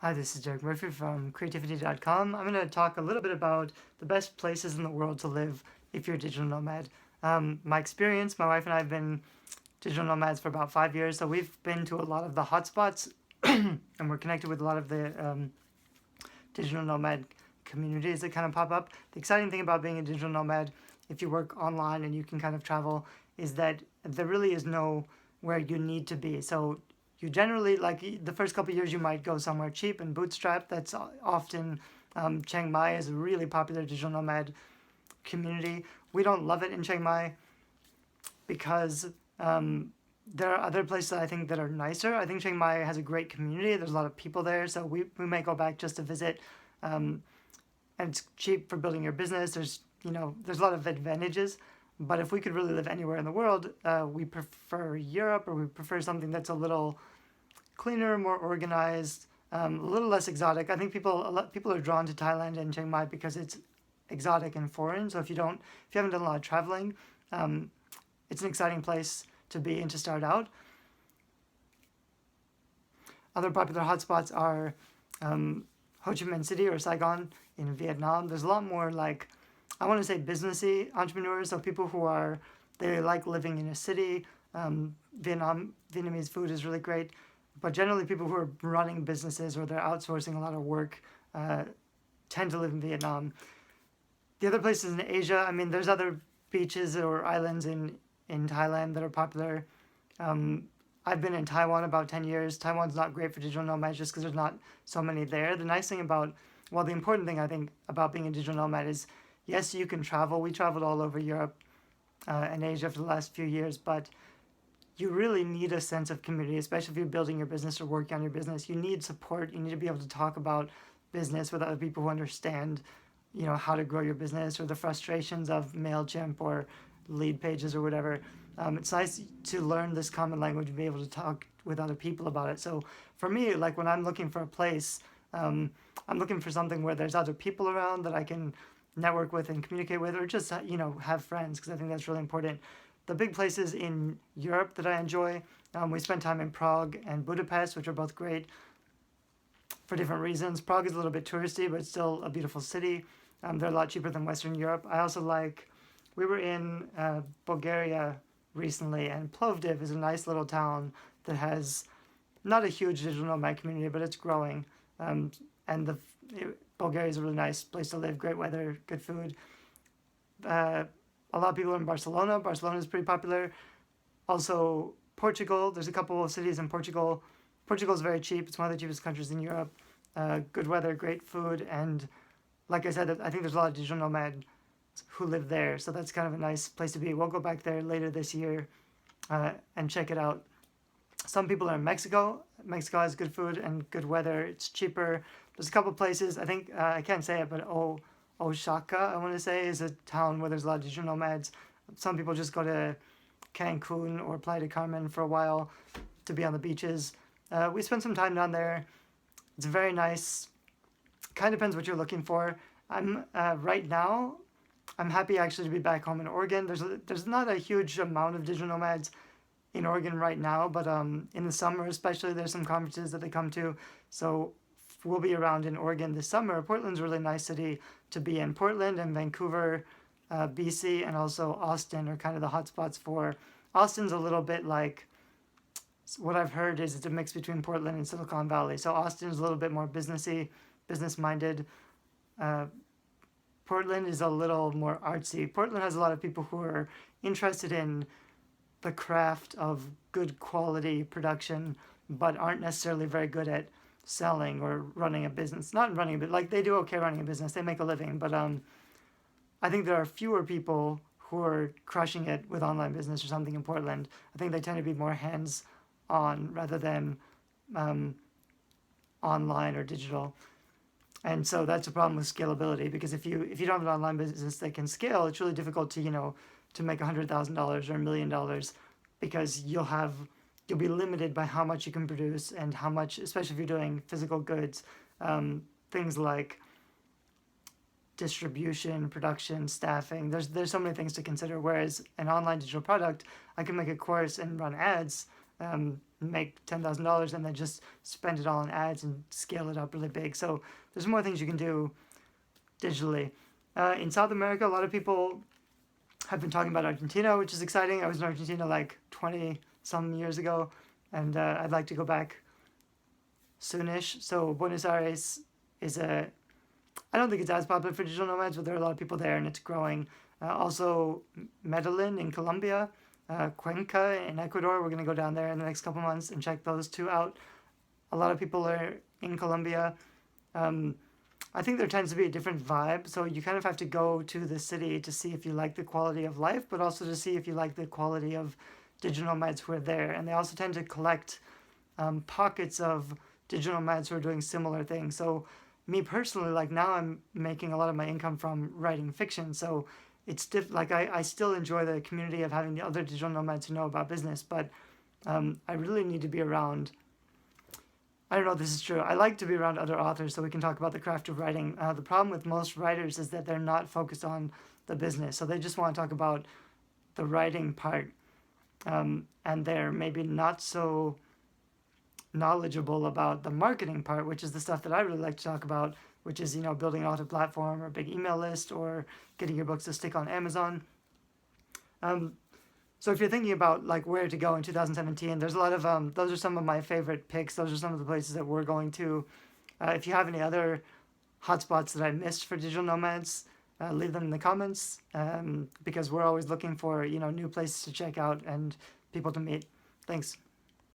Hi, this is Derek Murphy from creativity.com. I'm going to talk a little bit about the best places in the world to live if you're a digital nomad. My experience, my wife and I have been digital nomads for about 5 years, so we've been to a lot of the hotspots and we're connected with a lot of the digital nomad communities that kind of pop up. The exciting thing about being a digital nomad, if you work online and you can kind of travel, is that there really is no where you need to be. So you generally, like the first couple of years, you might go somewhere cheap and bootstrap. That's often Chiang Mai is a really popular digital nomad community. We don't love it in Chiang Mai because there are other places I think that are nicer. I think Chiang Mai has a great community. There's a lot of people there, so we may go back just to visit. Um, and it's cheap for building your business. There's a lot of advantages. But if we could really live anywhere in the world, we prefer Europe, or we prefer something that's a little cleaner, more organized, a little less exotic. I think people are drawn to Thailand and Chiang Mai because it's exotic and foreign. So if you haven't done a lot of traveling, um, it's an exciting place to be and to start out. Other popular hotspots are Ho Chi Minh City or Saigon in Vietnam. There's a lot more I want to say businessy entrepreneurs, so people they like living in a city. Vietnamese food is really great, but generally people who are running businesses or they're outsourcing a lot of work tend to live in Vietnam. The other places in Asia, I mean, there's other beaches or islands in Thailand that are popular. I've been in Taiwan about 10 years. Taiwan's not great for digital nomads just because there's not so many there. The important thing I think about being a digital nomad is, yes, you can travel. We traveled all over Europe and Asia for the last few years, but you really need a sense of community, especially if you're building your business or working on your business. You need support. You need to be able to talk about business with other people who understand, how to grow your business or the frustrations of MailChimp or lead pages or whatever. It's nice to learn this common language and be able to talk with other people about it. So for me, like when I'm looking for a place, I'm looking for something where there's other people around that I can network with and communicate with, or just have friends, because I think that's really important. The big places in Europe that I enjoy, we spent time in Prague and Budapest, which are both great for different reasons. Prague is a little bit touristy, but it's still a beautiful city. They're a lot cheaper than Western Europe. We were in Bulgaria recently, and Plovdiv is a nice little town that has not a huge digital nomad community, but it's growing. And Bulgaria is a really nice place to live, great weather, good food. A lot of people are in Barcelona. Barcelona is pretty popular. Also, Portugal. There's a couple of cities in Portugal. Portugal is very cheap. It's one of the cheapest countries in Europe. Good weather, great food, and like I said, I think there's a lot of digital nomads who live there, so that's kind of a nice place to be. We'll go back there later this year and check it out. Some people are in Mexico. Mexico has good food and good weather. It's cheaper. There's a couple places, I think, I can't say it, but Oaxaca, I want to say, is a town where there's a lot of digital nomads. Some people just go to Cancun or Playa del Carmen for a while to be on the beaches. We spent some time down there. It's very nice. Kind of depends what you're looking for. Right now, I'm happy actually to be back home in Oregon. There's not a huge amount of digital nomads in Oregon right now, but in the summer especially, there's some conferences that they come to. So we'll be around in Oregon this summer. Portland's a really nice city to be in. Portland and Vancouver, BC, and also Austin are kind of the hotspots for. Austin's a little bit like, what I've heard is it's a mix between Portland and Silicon Valley. So Austin's a little bit more businessy, business-minded. Portland is a little more artsy. Portland has a lot of people who are interested in the craft of good quality production, but aren't necessarily very good at selling or running a business. Not running, but like they do okay running a business. They make a living, but I think there are fewer people who are crushing it with online business or something in Portland. I think they tend to be more hands-on rather than online or digital. And so that's a problem with scalability, because if you don't have an online business that can scale, it's really difficult to make $100,000 or $1,000,000, because you'll be limited by how much you can produce and how much, especially if you're doing physical goods, things like distribution, production, staffing. There's so many things to consider. Whereas an online digital product, I can make a course and run ads make $10,000 and then just spend it all on ads and scale it up really big. So there's more things you can do digitally. In South America, a lot of people have been talking about Argentina, which is exciting. I was in Argentina like 20 some years ago, and I'd like to go back soonish. So Buenos Aires is I don't think it's as popular for digital nomads, but there are a lot of people there and it's growing. Also, Medellin in Colombia, Cuenca in Ecuador. We're going to go down there in the next couple months and check those two out. A lot of people are in Colombia. I think there tends to be a different vibe, so you kind of have to go to the city to see if you like the quality of life, but also to see if you like the quality of digital nomads who are there. And they also tend to collect pockets of digital nomads who are doing similar things. So me personally, like now I'm making a lot of my income from writing fiction, so it's like I still enjoy the community of having the other digital nomads who know about business, but I really need to be around. I don't know if this is true. I like to be around other authors so we can talk about the craft of writing. The problem with most writers is that they're not focused on the business, so they just want to talk about the writing part, and they're maybe not so knowledgeable about the marketing part, which is the stuff that I really like to talk about, which is, building an author platform or a big email list or getting your books to stick on Amazon. So if you're thinking about like where to go in 2017, there's a lot of those are some of my favorite picks. Those are some of the places that we're going to. If you have any other hotspots that I missed for digital nomads, leave them in the comments, because we're always looking for new places to check out and people to meet. Thanks.